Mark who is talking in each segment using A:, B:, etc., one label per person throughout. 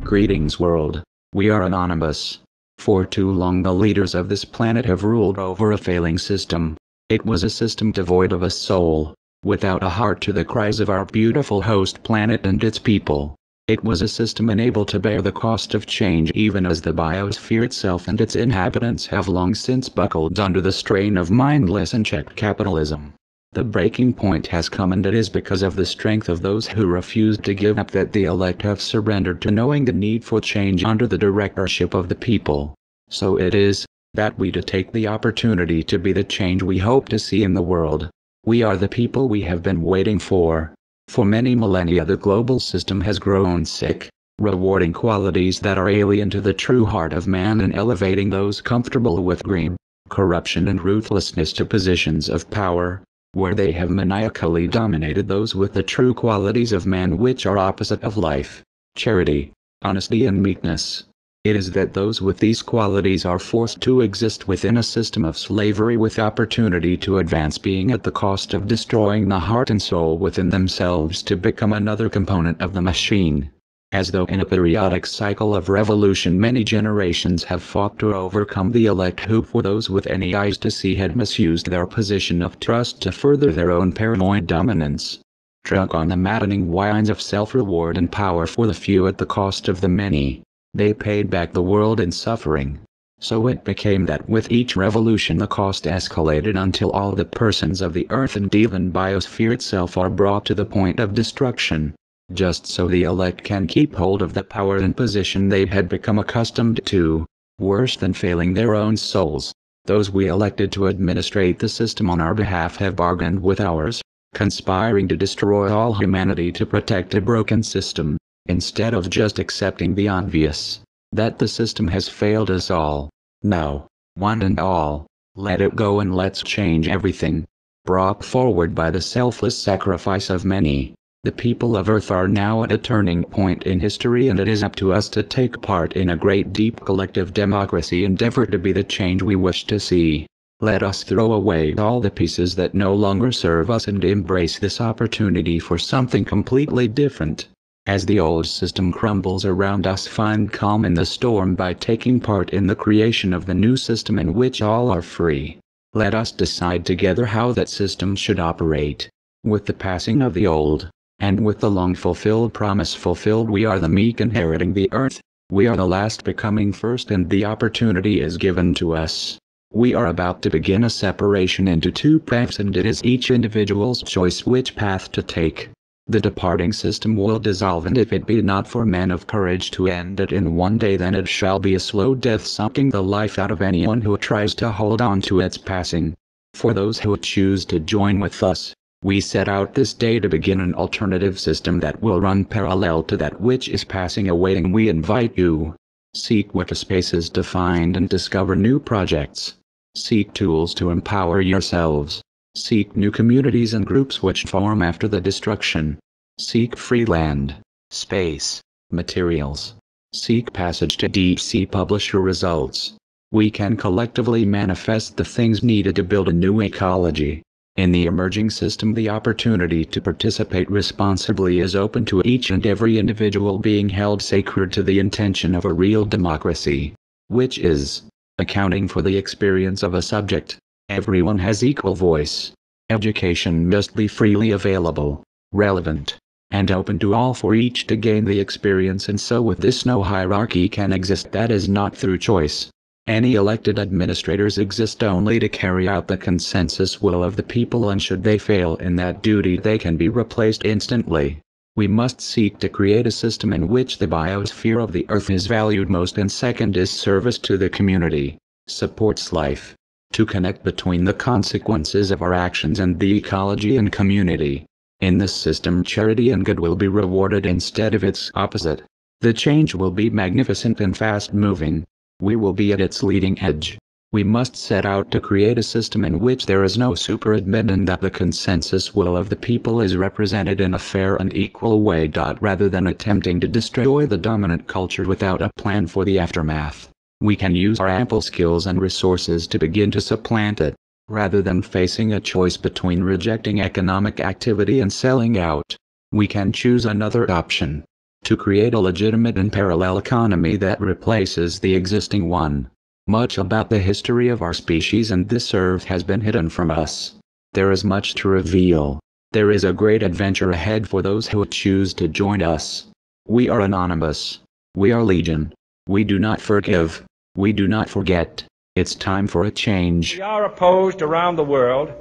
A: Greetings world. We are anonymous. For too long the leaders of this planet have ruled over a failing system. It was a system devoid of a soul, without a heart to the cries of our beautiful host planet and its people. It was a system unable to bear the cost of change even as the biosphere itself and its inhabitants have long since buckled under the strain of mindless and unchecked capitalism. The breaking point has come, and it is because of the strength of those who refused to give up that the elect have surrendered to knowing the need for change under the directorship of the people. So it is that we to take the opportunity to be the change we hope to see in the world. We are the people we have been waiting for. For many millennia the global system has grown sick, rewarding qualities that are alien to the true heart of man and elevating those comfortable with greed, corruption and ruthlessness to positions of power, where they have maniacally dominated those with the true qualities of man which are opposite of life, charity, honesty and meekness. It is that those with these qualities are forced to exist within a system of slavery with opportunity to advance being at the cost of destroying the heart and soul within themselves to become another component of the machine. As though in a periodic cycle of revolution many generations have fought to overcome the elect who for those with any eyes to see had misused their position of trust to further their own paranoid dominance. Drunk on the maddening wines of self-reward and power for the few at the cost of the many, they paid back the world in suffering. So it became that with each revolution the cost escalated until all the persons of the earth and even biosphere itself are brought to the point of destruction. Just so the elect can keep hold of the power and position they had become accustomed to. Worse than failing their own souls, those we elected to administrate the system on our behalf have bargained with ours, conspiring to destroy all humanity to protect a broken system, instead of just accepting the obvious, that the system has failed us all. No, one and all, let it go and let's change everything. Brought forward by the selfless sacrifice of many, the people of Earth are now at a turning point in history, and it is up to us to take part in a great deep collective democracy endeavor to be the change we wish to see. Let us throw away all the pieces that no longer serve us and embrace this opportunity for something completely different. As the old system crumbles around us, find calm in the storm by taking part in the creation of the new system in which all are free. Let us decide together how that system should operate. With the passing of the old, and with the long-fulfilled promise fulfilled, we are the meek inheriting the earth. We are the last becoming first, and the opportunity is given to us. We are about to begin a separation into two paths, and it is each individual's choice which path to take. The departing system will dissolve, and if it be not for men of courage to end it in one day, then it shall be a slow death, sucking the life out of anyone who tries to hold on to its passing. For those who choose to join with us, we set out this day to begin an alternative system that will run parallel to that which is passing away, and we invite you. Seek Wikispaces to find and discover new projects. Seek tools to empower yourselves. Seek new communities and groups which form after the destruction. Seek free land, space, materials. Seek passage to DC publisher results. We can collectively manifest the things needed to build a new ecology. In the emerging system, the opportunity to participate responsibly is open to each and every individual being held sacred to the intention of a real democracy, which is accounting for the experience of a subject. Everyone has equal voice. Education must be freely available, relevant, and open to all for each to gain the experience, and so with this no hierarchy can exist that is not through choice. Any elected administrators exist only to carry out the consensus will of the people, and should they fail in that duty they can be replaced instantly. We must seek to create a system in which the biosphere of the earth is valued most, and second is service to the community, supports life. To connect between the consequences of our actions and the ecology and community. In this system, charity and good will be rewarded instead of its opposite. The change will be magnificent and fast-moving. We will be at its leading edge. We must set out to create a system in which there is no super-admin, and that the consensus will of the people is represented in a fair and equal way. Rather than attempting to destroy the dominant culture without a plan for the aftermath, we can use our ample skills and resources to begin to supplant it. Rather than facing a choice between rejecting economic activity and selling out, we can choose another option. to create a legitimate and parallel economy that replaces the existing one. Much about the history of our species and this earth has been hidden from us. There is much to reveal. There is a great adventure ahead for those who choose to join us. We are Anonymous. We are Legion. We do not forgive. We do not forget. It's time for a change.
B: We are opposed around the world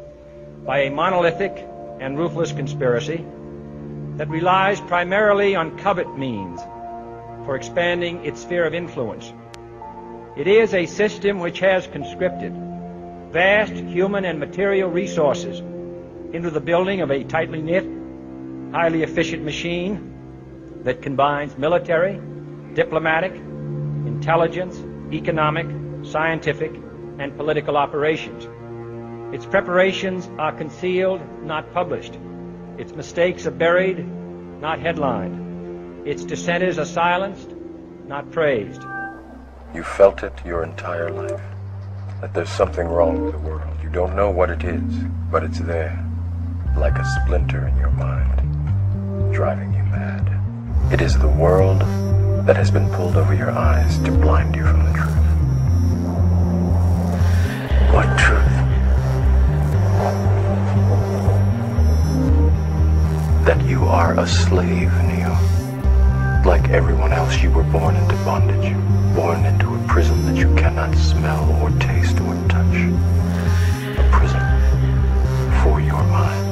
B: by a monolithic and ruthless conspiracy that relies primarily on covert means for expanding its sphere of influence. It is a system which has conscripted vast human and material resources into the building of a tightly knit, highly efficient machine that combines military, diplomatic, intelligence, economic, scientific, and political operations. Its preparations are concealed, not published. Its mistakes are buried, not headlined. Its dissenters are silenced, not praised.
C: You felt it your entire life, that there's something wrong with the world. You don't know what it is, but it's there, like a splinter in your mind, driving you mad. It is the world that has been pulled over your eyes to blind you from the truth. What truth? That you are a slave, Neo. Like everyone else, you were born into bondage, born into a prison that you cannot smell or taste or touch. A prison for your mind.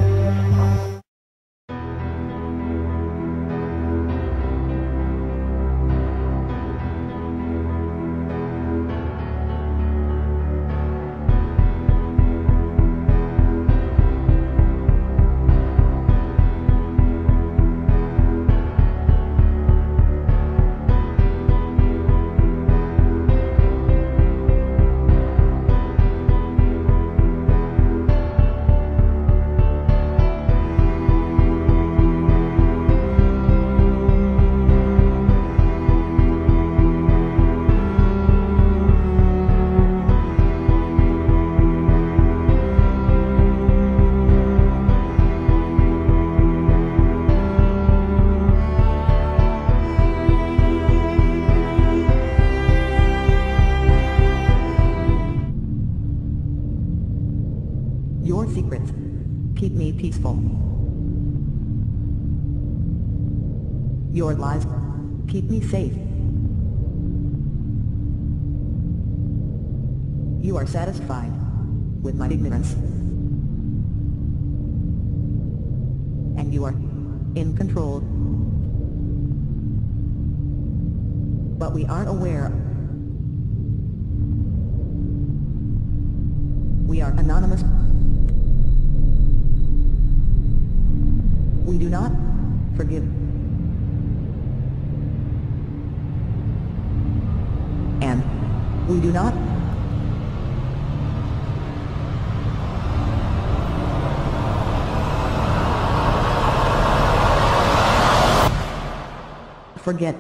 D: Your secrets keep me peaceful. Your lies keep me safe. You are satisfied with my ignorance. And you are in control. But we aren't aware. We are anonymous. We do not forgive. And we do not forget.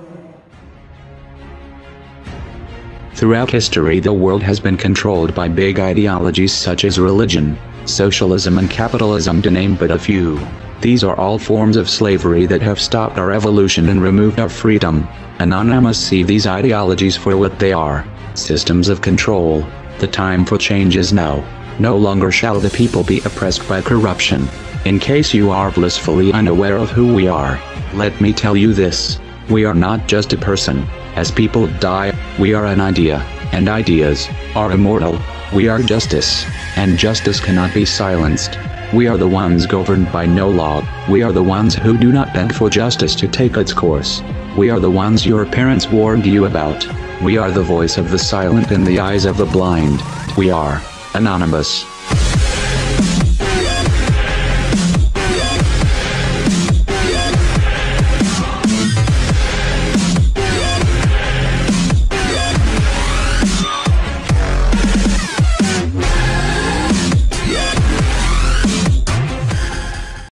A: Throughout history, the world has been controlled by big ideologies such as religion, socialism and capitalism, to name but a few. These are all forms of slavery that have stopped our evolution and removed our freedom. Anonymous see these ideologies for what they are: systems of control. The time for change is now. No longer shall the people be oppressed by corruption. In case you are blissfully unaware of who we are, let me tell you this: we are not just a person. As people die, we are an idea, and ideas are immortal. We are justice, and justice cannot be silenced. We are the ones governed by no law. We are the ones who do not beg for justice to take its course. We are the ones your parents warned you about. We are the voice of the silent in the eyes of the blind. We are Anonymous.